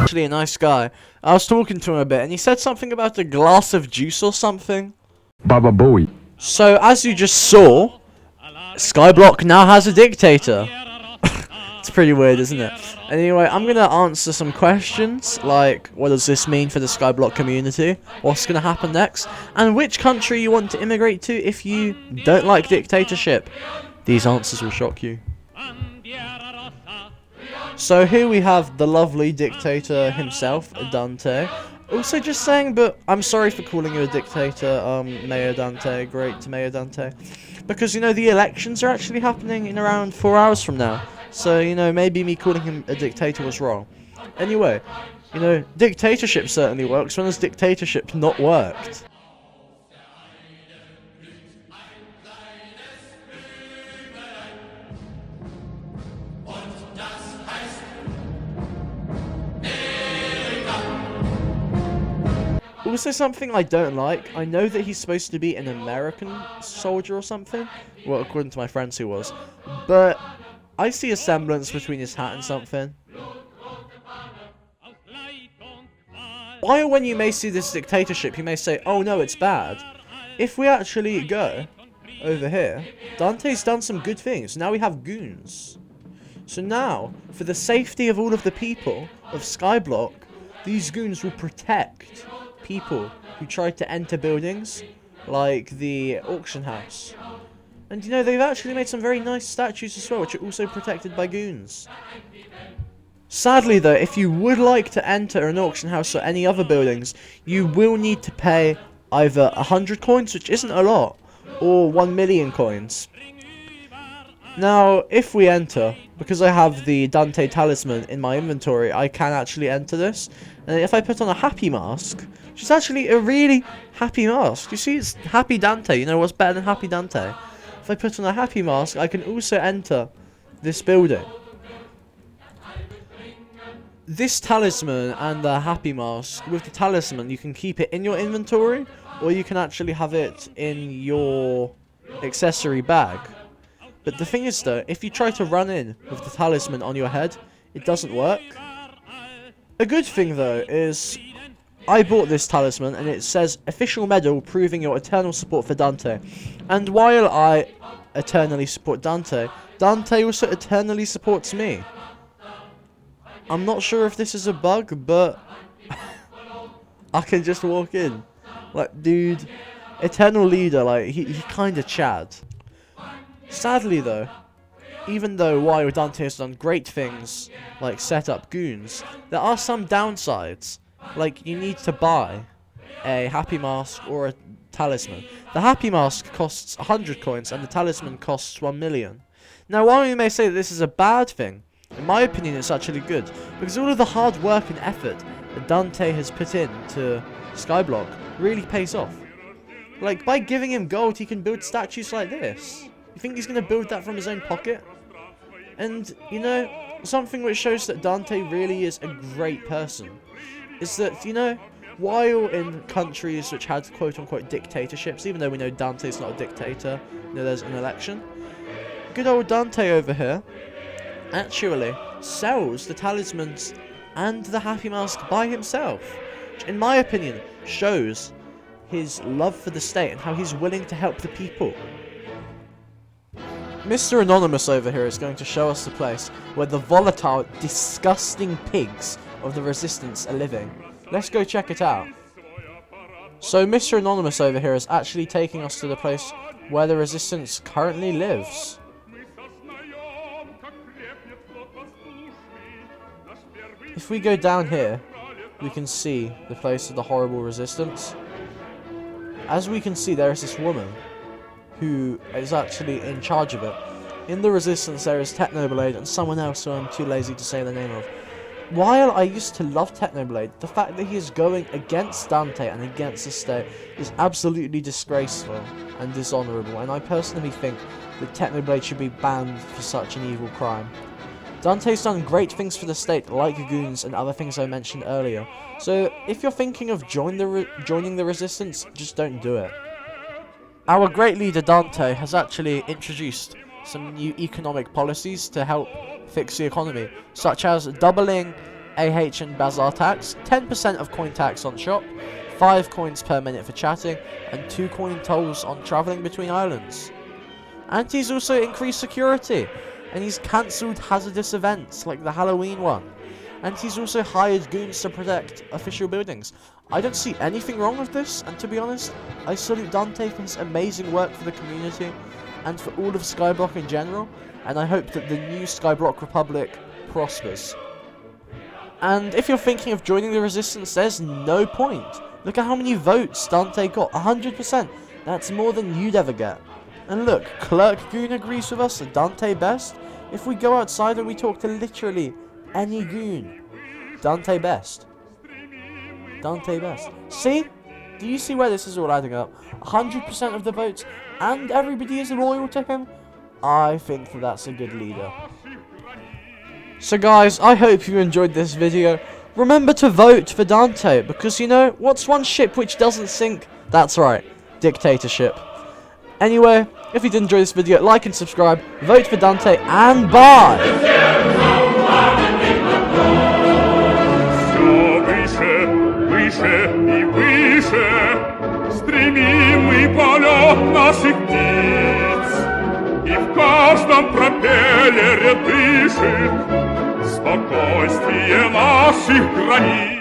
Actually a nice guy. I was talking to him a bit and he said something about a glass of juice or something. Baba Bowie. So as you just saw, Skyblock now has a dictator. It's pretty weird, isn't it? Anyway, I'm gonna answer some questions like what does this mean for the Skyblock community, what's gonna happen next, and which country you want to immigrate to if you don't like dictatorship. These answers will shock you. So here we have the lovely dictator himself, Dante. Also just saying, but I'm sorry for calling you a dictator, Mayor Dante, great Mayor Dante. Because, you know, the elections are actually happening in around 4 hours from now. So, you know, maybe me calling him a dictator was wrong. Anyway, you know, dictatorship certainly works. When has dictatorship not worked? Also something I don't like, I know that he's supposed to be an American soldier or something, well according to my friends he was, but I see a semblance between his hat and something. While when you may see this dictatorship you may say, oh no it's bad, if we actually go over here, Dante's done some good things, now we have goons. So now, for the safety of all of the people of Skyblock, these goons will protect people who tried to enter buildings like the auction house. And you know, they've actually made some very nice statues as well, which are also protected by goons. Sadly though, if you would like to enter an auction house or any other buildings, you will need to pay either 100 coins, which isn't a lot, or 1 million coins. Now, if we enter, because I have the Dante talisman in my inventory, I can actually enter this. And if I put on a happy mask, which is actually a really happy mask. You see, it's Happy Dante. You know what's better than Happy Dante? If I put on a happy mask, I can also enter this building. This talisman and the happy mask, with the talisman, you can keep it in your inventory, or you can actually have it in your accessory bag. But the thing is though, if you try to run in with the talisman on your head, it doesn't work. A good thing though is, I bought this talisman and it says official medal proving your eternal support for Dante. And while I eternally support Dante, Dante also eternally supports me. I'm not sure if this is a bug, but I can just walk in. Like, dude, eternal leader, like, he kinda Chad. Sadly though, even though while Dante has done great things, like set up goons, there are some downsides. Like, you need to buy a happy mask or a talisman. The happy mask costs 100 coins and the talisman costs 1 million. Now while you may say that this is a bad thing, in my opinion it's actually good, because all of the hard work and effort that Dante has put into Skyblock really pays off. Like, by giving him gold he can build statues like this. You think he's going to build that from his own pocket? And, you know, something which shows that Dante really is a great person is that, you know, while in countries which had quote-unquote dictatorships, even though we know Dante's not a dictator, you know, there's an election, good old Dante over here actually sells the talismans and the happy mask by himself, which in my opinion shows his love for the state and how he's willing to help the people. Mr. Anonymous over here is going to show us the place where the volatile, disgusting pigs of the Resistance are living. Let's go check it out. So Mr. Anonymous over here is actually taking us to the place where the Resistance currently lives. If we go down here, we can see the place of the horrible Resistance. As we can see, there is this woman who is actually in charge of it. In the Resistance there is Technoblade and someone else who I'm too lazy to say the name of. While I used to love Technoblade, the fact that he is going against Dante and against the state is absolutely disgraceful and dishonourable, and I personally think that Technoblade should be banned for such an evil crime. Dante's done great things for the state, like goons and other things I mentioned earlier, so if you're thinking of joining the Resistance, just don't do it. Our great leader Dante has actually introduced some new economic policies to help fix the economy, such as doubling AH and Bazaar tax, 10% of coin tax on shop, 5 coins per minute for chatting, and 2 coin tolls on travelling between islands. And he's also increased security, and he's cancelled hazardous events like the Halloween one. And he's also hired goons to protect official buildings. I don't see anything wrong with this, and to be honest, I salute Dante for his amazing work for the community and for all of Skyblock in general, and I hope that the new Skyblock Republic prospers. And if you're thinking of joining the resistance, there's no point. Look at how many votes Dante got, 100%. That's more than you'd ever get. And look, Clerk Goon agrees with us, Dante best. If we go outside and we talk to literally any goon, Dante best. Dante best. See? Do you see where this is all adding up? 100% of the votes, and everybody is loyal to him? I think that that's a good leader. So guys, I hope you enjoyed this video. Remember to vote for Dante, because you know, what's one ship which doesn't sink? That's right, dictatorship. Anyway, if you did enjoy this video, like and subscribe, vote for Dante, and bye! Выше и выше стремим мы полет наших птиц, и в каждом пропеллере дышит спокойствие наших границ.